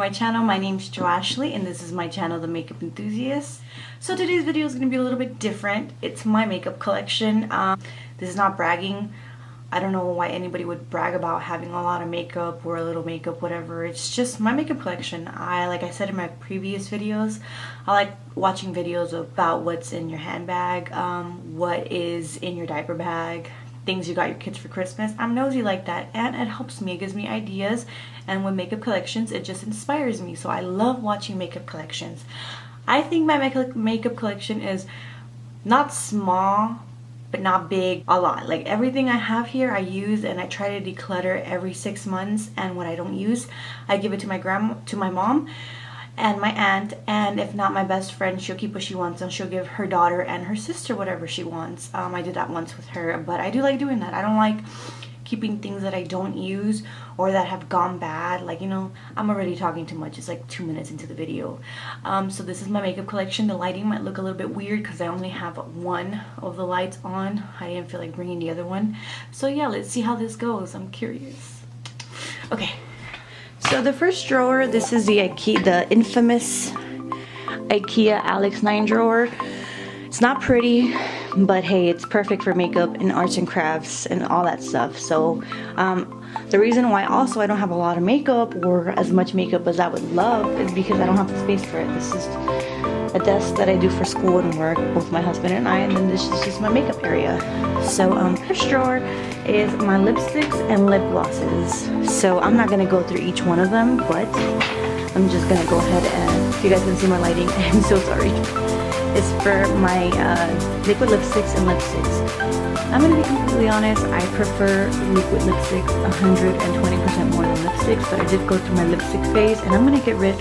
my channel. My name's Jo Ashley and this is my channel, The Makeup Enthusiast. So today's video is going to be a little bit different. It's my makeup collection. This is not bragging. I don't know why anybody would brag about having a lot of makeup or a little makeup, whatever. It's just my makeup collection. Like I said in my previous videos, I like watching videos about what's in your handbag, what is in your diaper bag, things you got your kids for Christmas. I'm nosy like that, and it helps me. It gives me ideas, and with makeup collections, it just inspires me. So I love watching makeup collections. I think my makeup collection is not small, but not big, a lot. Like everything I have here I use, and I try to declutter every 6 months, and what I don't use I give it to my mom and my aunt, and if not my best friend, she'll keep what she wants and she'll give her daughter and her sister whatever she wants. I did that once with her, but I do like doing that. I don't like keeping things that I don't use or that have gone bad. Like, you know, I'm already talking too much. It's like 2 minutes into the video. So this is my makeup collection. The lighting might look a little bit weird because I only have one of the lights on. I didn't feel like bringing the other one. So yeah, let's see how this goes. I'm curious. Okay. So the first drawer, this is the infamous IKEA Alex 9 drawer. It's not pretty, but hey, it's perfect for makeup and arts and crafts and all that stuff. So the reason why also I don't have a lot of makeup or as much makeup as I would love is because I don't have the space for it. This is a desk that I do for school and work, both my husband and I, and then this is just my makeup area. So first drawer is my lipsticks and lip glosses. So I'm not gonna go through each one of them, but I'm just gonna go ahead and, if you guys can see my lighting, I'm so sorry. It's for my liquid lipsticks and lipsticks. I'm gonna be completely honest, I prefer liquid lipsticks 120% more than lipsticks, but I did go through my lipstick phase, and I'm gonna get rid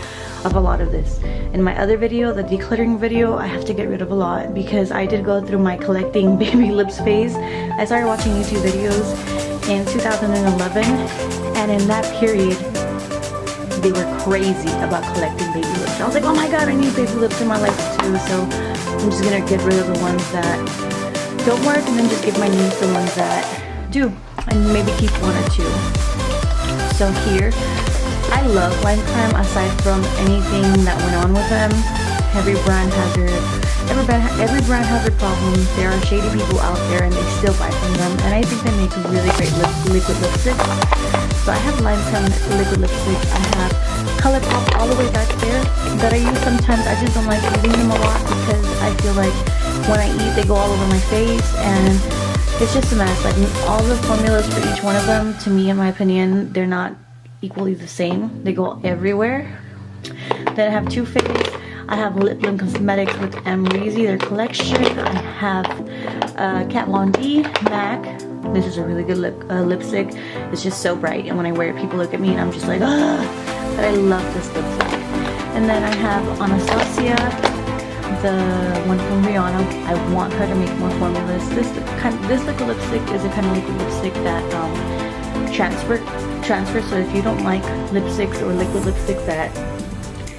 of a lot of this. In my other video, the decluttering video, I have to get rid of a lot because I did go through my collecting baby lips phase. I started watching YouTube videos in 2011, and in that period, they were crazy about collecting baby lips. I was like, oh my god, I need baby lips in my life too. So I'm just gonna get rid of the ones that don't work and then just give my niece the ones that do, and maybe keep one or two. So here, I love Lime Crime aside from anything that went on with them. Every brand has their problems. There are shady people out there and they still buy from them, and I think they make really great liquid lipstick. So I have Lime Crime liquid lipstick. I have ColourPop all the way back there that I use sometimes. I just don't like using them a lot because I feel like when I eat they go all over my face and it's just a mess. Like all the formulas for each one of them, to me, in my opinion, they're not equally the same. They go everywhere. Then I have Too Faced. I have Lip Bloom Cosmetics with Amrezy, their collection. I have Kat Von D MAC. This is a really good lipstick. It's just so bright, and when I wear it, people look at me and I'm just like, ah! But I love this lipstick. And then I have Anastasia, the one from Rihanna. I want her to make more formulas. This liquid lipstick is a kind of liquid lipstick that transfer. So if you don't like lipsticks or liquid lipsticks that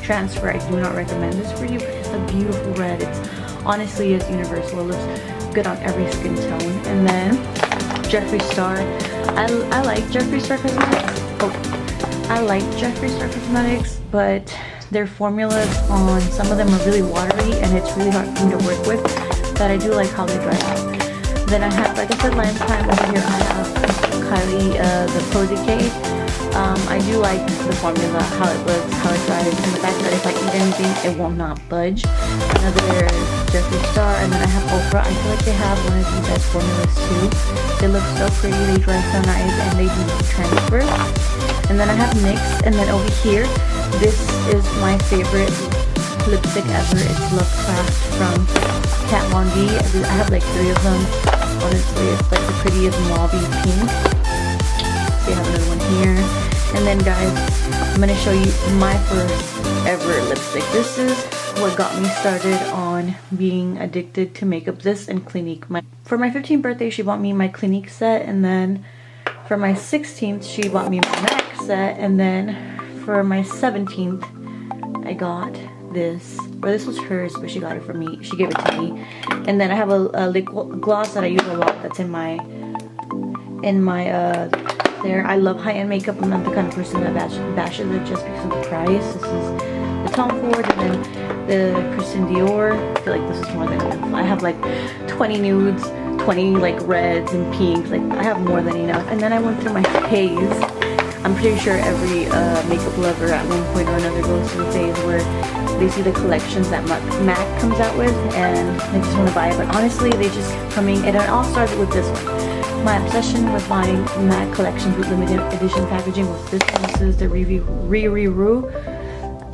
transfer, I do not recommend this for you. It's a beautiful red. Honestly, it's universal. It looks good on every skin tone. And then Jeffree Star. I like Jeffree Star Cosmetics. I like Jeffree Star Cosmetics, but their formulas on some of them are really watery and it's really hard for me to work with. But I do like how they dry out. Then I have, like I said, Lime Crime. Over here I have Kylie, the Posy Cake. I do like the formula, how it looks, how it dries, and the fact that if I eat anything, it will not budge. Another Jeffree Star, and then I have Oprah. I feel like they have one of the best formulas too. They look so pretty, they dry so nice, and they do transfer. And then I have NYX, and then over here, this is my favorite lipstick ever. It's Love Craft from Kat Von D. I have like 3 of them. Honestly, it's like the prettiest mauve pink. So you have another one here. And then guys, I'm going to show you my first ever lipstick. This is what got me started on being addicted to makeup. This and Clinique. For my 15th birthday, she bought me my Clinique set. And then for my 16th, she bought me my MAC set. And then for my 17th, I got this. Or this was hers, but she got it for me. She gave it to me. And then I have a lip gloss that I use a lot. That's in my there. I love high-end makeup. I'm not the kind of person that bashes it just because of the price. This is the Tom Ford and then the Christian Dior. I feel like this is more than enough. I have like 20 nudes, 20 like reds and pinks. Like I have more than enough. And then I went through my phase. I'm pretty sure every makeup lover at one point or another goes through a phase where they see the collections that MAC comes out with and they just want to buy it. But honestly, they just keep coming. And it all started with this one. My obsession with buying MAC collections with limited edition packaging was this one. This is the Riri.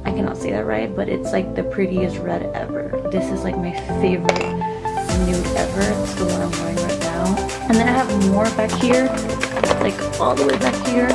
I cannot say that right, but it's like the prettiest red ever. This is like my favorite nude ever. It's the one I'm wearing right now. And then I have more back here, like all the way back here.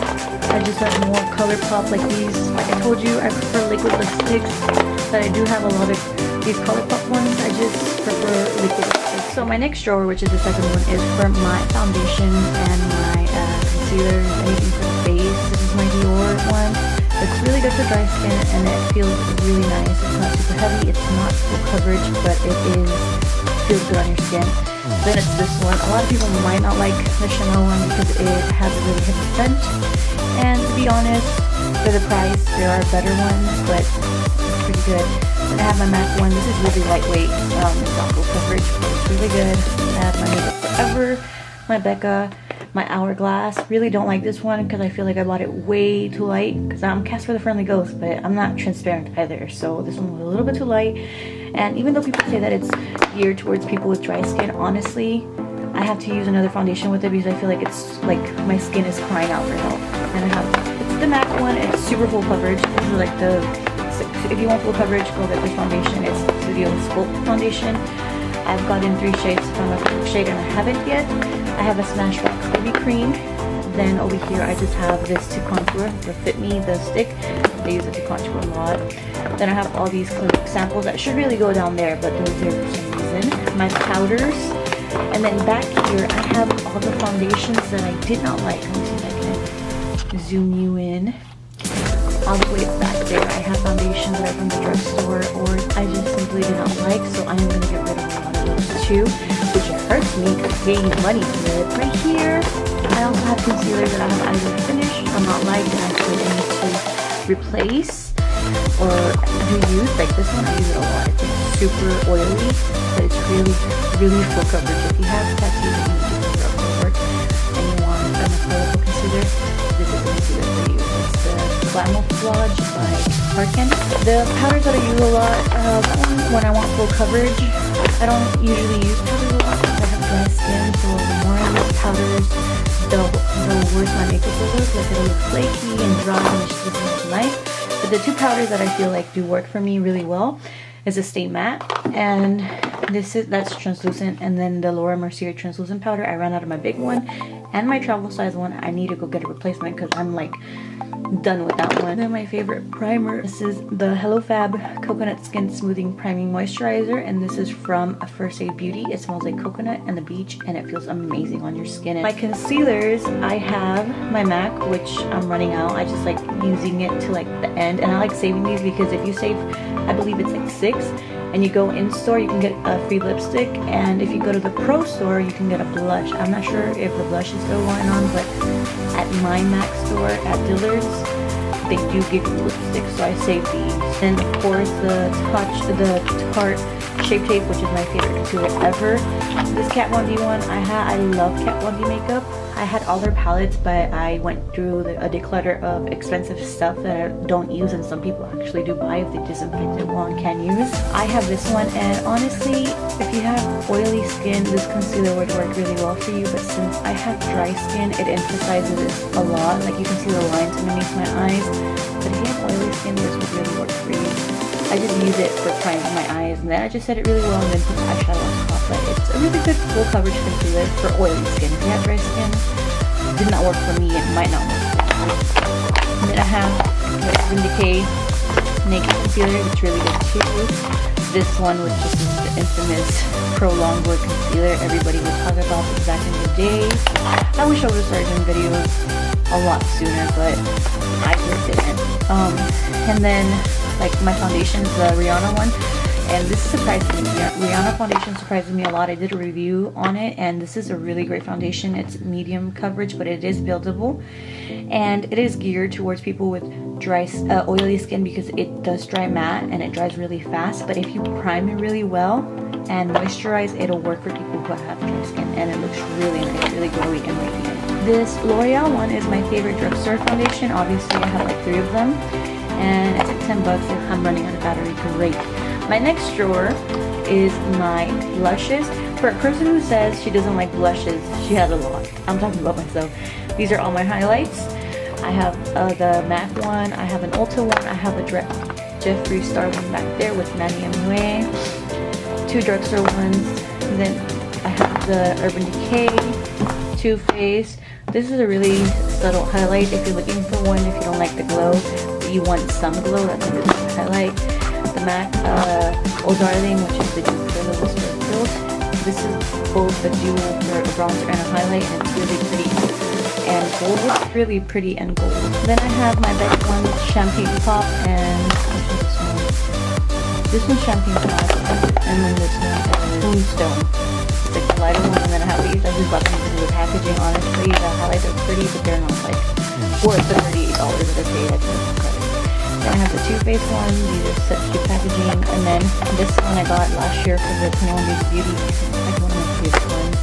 I just have more color pop like these. Like I told you, I prefer liquid lipsticks, but I do have a lot of these color pop ones. I just prefer liquid lipsticks. So my next drawer, which is the second one, is for my foundation and my concealer and anything for the face. This is my Dior one. It's really good for dry skin and it feels really nice. It's not super heavy, it's not full coverage, but it feels good on your skin. Then it's this one. A lot of people might not like the Chanel one because it has a really heavy scent. And to be honest, for the price, there are better ones, but it's pretty good. Then I have my MAC one. This is really lightweight. It's not full coverage, but it's really good. I have my Makeup Forever, my Becca, my Hourglass. Really don't like this one because I feel like I bought it way too light because I'm Casper the Friendly Ghost, but I'm not transparent either. So this one was a little bit too light. And even though people say that it's geared towards people with dry skin, honestly, I have to use another foundation with it because I feel like it's like my skin is crying out for help. And I have, it's the MAC one. It's super full coverage. This is like the, if you want full coverage, go get this foundation. It's Studio Sculpt foundation. I've gotten 3 shades from my favorite shade and I haven't yet. I have a Smashbox BB cream. Then over here I just have this to contour, the Fit Me, the stick. I use it to contour a lot. Then I have all these clinic samples that should really go down there, but those are for some reason. My powders. And then back here I have all the foundations that I did not like. Let me see if I can zoom you in. All the way back there I have foundations that are from the drugstore or I just simply did not like, so I am going to get rid of a lot of those too, which hurts me because I'm paying money for it. Right here I also have concealer that I have either finished or not liked and I feel I need to replace or reuse. Like this one I use it a lot. It's like super oily, but it's really full coverage. If you have tattoos and you need to rub over and you want an affordable concealer, this is the concealer for you. It's the Camouflage by Harkin. The powders that I use a lot, when I want full coverage, I don't usually use powders a lot because I have dry skin, so the more I use powders, the worse my makeup will look. Like it'll look flaky and dry and it just doesn't look nice. But the 2 powders that I feel like do work for me really well is a Stay Matte, and that's translucent, and then the Laura Mercier translucent powder. I ran out of my big one and my travel size one. I need to go get a replacement because I'm like done with that one. Then my favorite primer, this is the Hello Fab Coconut Skin Smoothing Priming Moisturizer, and this is from First Aid Beauty. It smells like coconut and the beach and it feels amazing on your skin. My concealers, I have my MAC, which I'm running out. I just like using it to like the end, and I like saving these because if you save, I believe it's like 6, and you go in store, you can get a free lipstick, and if you go to the pro store, you can get a blush. I'm not sure if the blush is still going on, but at my MAC store at Dillard's, they do give you lipstick, so I saved these. And of course the Tarte Shape Tape, which is my favorite concealer ever. This Kat Von D one, I love Kat Von D makeup. I had all their palettes, but I went through a declutter of expensive stuff that I don't use, and some people actually do buy if they disinfect it well and can use. I have this one, and honestly, if you have oily skin, this concealer would work really well for you, but since I have dry skin, it emphasizes it a lot. Like you can see the lines underneath my eyes, but if you have oily skin, this would really work for you. I just use it for priming my eyes, and then I just set it really well and then put the eyeshadow on top. But it's a really good full coverage concealer for oily skin. If you have dry skin, it did not work for me, it might not work for you. And then I have the Urban Decay Naked Concealer, it's really good too. This one, which is the infamous Pro Longwear Concealer everybody was talking about back in the day. I wish I would have started doing videos a lot sooner, but I just didn't. And then like my foundations, the Rihanna one, And this surprised me. Rihanna foundation surprises me a lot. I did a review on it, and this is a really great foundation. It's medium coverage, but it is buildable, and it is geared towards people with dry, oily skin, because it does dry matte and it dries really fast. But if you prime it really well and moisturize, it'll work for people who have dry skin, and it looks really nice, really glowy and radiant. This L'Oreal one is my favorite drugstore foundation. Obviously, I have like 3 of them, and it's like $10 if I'm running out of battery. Great. My next drawer is my blushes. For a person who says she doesn't like blushes, she has a lot. I'm talking about myself. These are all my highlights. I have the MAC one, I have an Ulta one, I have a Jeffree Star one back there with Manny MUA, 2 drugstore ones, and then I have the Urban Decay, Too Faced. This is a really subtle highlight if you're looking for one, if you don't like the glow, but you want some glow, that's a really good highlight. The MAC Oh Darling, which is the dupe for the Whisper Fills. This is both the dual for a bronzer and a highlight, and it's really pretty and gold. It's really pretty and gold. Then I have my Beck one, Champagne Pop, and this one's Champagne Pop, and then this one is Moonstone. It's like the lighter one, and then I have these. I just bought them because of the packaging. Honestly, the highlights are pretty, but they're not like worth the $38 that I paid. I think. Then I have the Too Faced one. These are such cute packaging. And then this one I got last year for the 21 Days Beauty. It's like one of my favorite ones.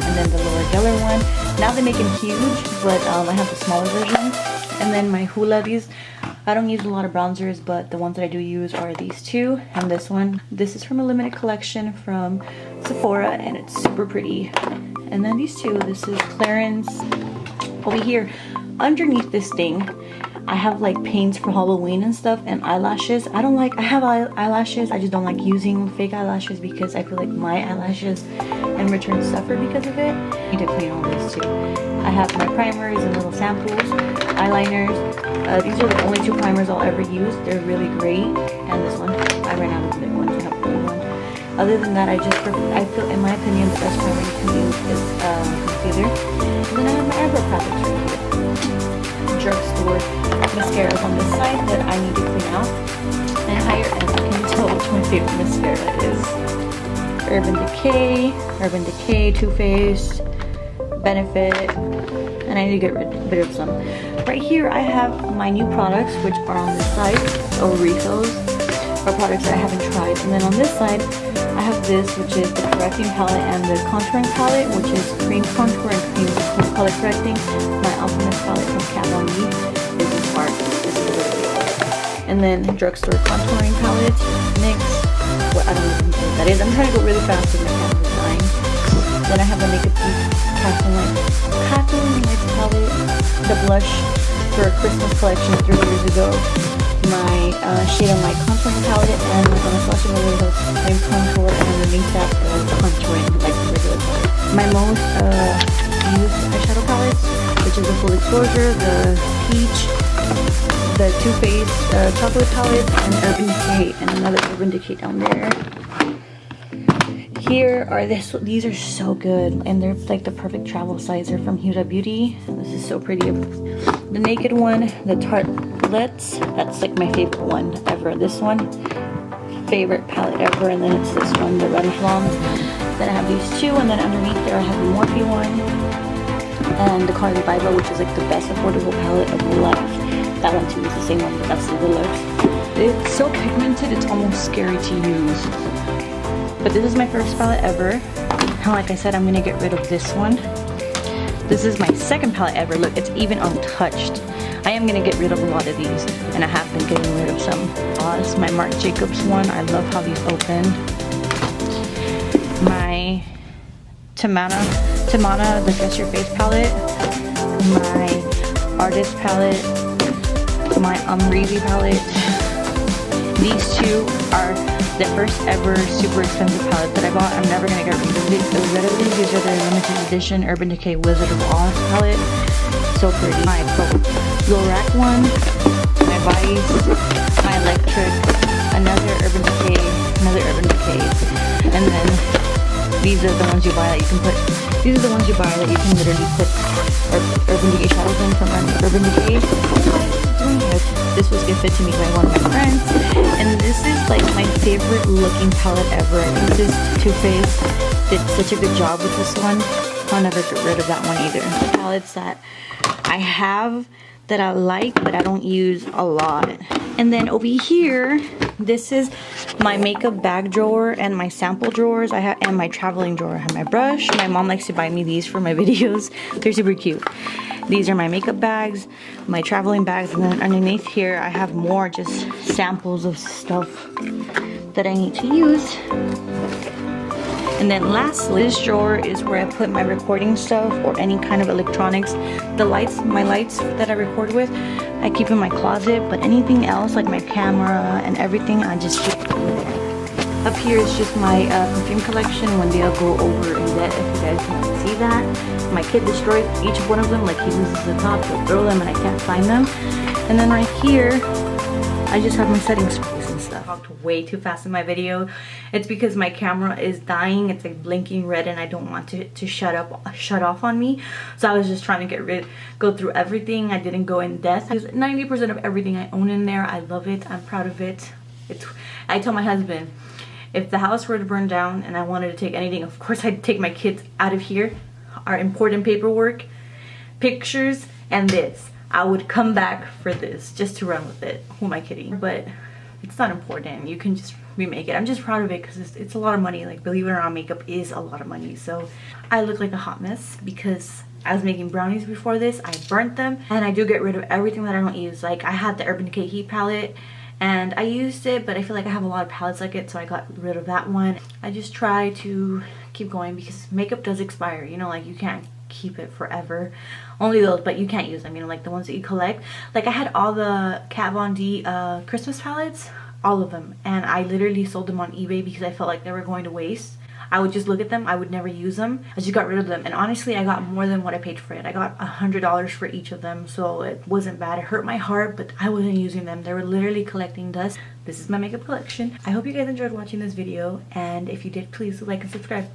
And then the Laura Geller one. Now they make them huge, but I have the smaller version. And then my Hoola. These, I don't use a lot of bronzers, but the ones that I do use are these 2 and this one. This is from a limited collection from Sephora, and it's super pretty. And then these 2. This is Clarins. Over here, underneath this thing, I have like paints for Halloween and stuff, and eyelashes. I have eyelashes, I just don't like using fake eyelashes because I feel like my eyelashes in return suffer because of it. I need to clean all this too. I have my primers and little samples, eyeliners. These are the only 2 primers I'll ever use. They're really great. And this one, I ran out of the ones. I have the one. Other than that, I feel, in my opinion, the best primer you can use is concealer. And then I have my eyebrow products right here. Drugstore mascaras on this side that I need to clean out, and higher end. I can tell which my favorite mascara is. Urban Decay, Too Faced, Benefit, and I need to get rid of some. Right here I have my new products, which are on this side, or refills, or products that I haven't tried. And then on this side I have this, which is the correcting palette and the contouring palette, which is cream contour and cream color correcting. My Alchemist palette from Kat Von D. This is Spark. This is really good. And then drugstore contouring palette, NYX. Well, I don't even know what that is. I'm trying to go really fast with my camera design. Then I have the Makeup Geek Kathleen Lights palette, the blush for a Christmas collection 3 years ago. My Shade on My contouring palette, and on a selection of those cream contour, and underneath that contouring like the regular palette. My most used eyeshadow palettes, which is the Full Exposure, the Peach, the Too Faced chocolate palette, and Urban Decay, and another Urban Decay down there. Here are these are so good, and they're like the perfect travel size. They're from Huda Beauty. This is so pretty. The Naked one, the Tartelets, that's like my favorite one ever. This one, favorite palette ever, and then it's this one, the Red Blonde. Then I have these 2, and then underneath there I have the Morphe one, and the Carly Bible, which is like the best affordable palette of life. That one too is the same one, but that's the deluxe. It's so pigmented, it's almost scary to use. But this is my first palette ever. And like I said, I'm gonna get rid of this one. This is my second palette ever. Look, it's even untouched. I am gonna get rid of a lot of these, and I have been getting rid of some. This is my Marc Jacobs one. I love how these open. My Tamana, the Dress Your Face palette. My Artist palette. My Amrezy palette. These 2 are the first ever super expensive palette that I bought. I'm never gonna get rid of these. These are the limited edition Urban Decay Wizard of Oz palette. So pretty. My Lorac one, my Vice, my Electric, another Urban Decay, and then these are the ones you buy that you can put. These are the ones you buy that you can literally put Urban Decay shadows in from Urban Decay. What am I doing here? This was gifted to me by one of my friends, and this is like my favorite looking palette ever. I think this Too Faced did such a good job with this one. I'll never get rid of that one either. The palettes that I have that I like, but I don't use a lot. And then over here, this is my makeup bag drawer and my sample drawers. I have, and my traveling drawer. I have my brush. My mom likes to buy me these for my videos. They're super cute. These are my makeup bags, my traveling bags, and then underneath here I have more just samples of stuff that I need to use. And then lastly, this drawer is where I put my recording stuff or any kind of electronics. The lights, my lights that I record with, I keep in my closet, but anything else like my camera and everything, I just keep there. Up here is just my perfume collection. One day I'll go over in depth if you guys want to see that. My kid destroyed each one of them, like he loses the top, he'll throw them and I can't find them. And then right here, I just have my setting sprays and stuff. I talked way too fast in my video. It's because my camera is dying. It's like blinking red and I don't want it to shut off on me. So I was just trying to go through everything. I didn't go in depth. Because 90% of everything I own in there. I love it. I'm proud of it. I tell my husband, if the house were to burn down and I wanted to take anything, of course I'd take my kids out of here. Our important paperwork, pictures, and this. I would come back for this just to run with it. Who am I kidding? But it's not important. You can just remake it. I'm just proud of it because it's a lot of money. Like, believe it or not, makeup is a lot of money. So I look like a hot mess because I was making brownies before this. I burnt them and I do get rid of everything that I don't use. Like, I had the Urban Decay Heat palette and I used it, but I feel like I have a lot of palettes like it, so I got rid of that one. I just try to keep going because makeup does expire. You know, like, you can't keep it forever. Only those, but you can't use them, you know, like the ones that you collect. Like, I had all the Kat Von D Christmas palettes, all of them, and I literally sold them on eBay because I felt like they were going to waste. I would just look at them, I would never use them. I just got rid of them, and honestly I got more than what I paid for it. I got $100 for each of them, so it wasn't bad. It hurt my heart, but I wasn't using them. They were literally collecting dust. This is my makeup collection. I hope you guys enjoyed watching this video, and if you did, please like and subscribe.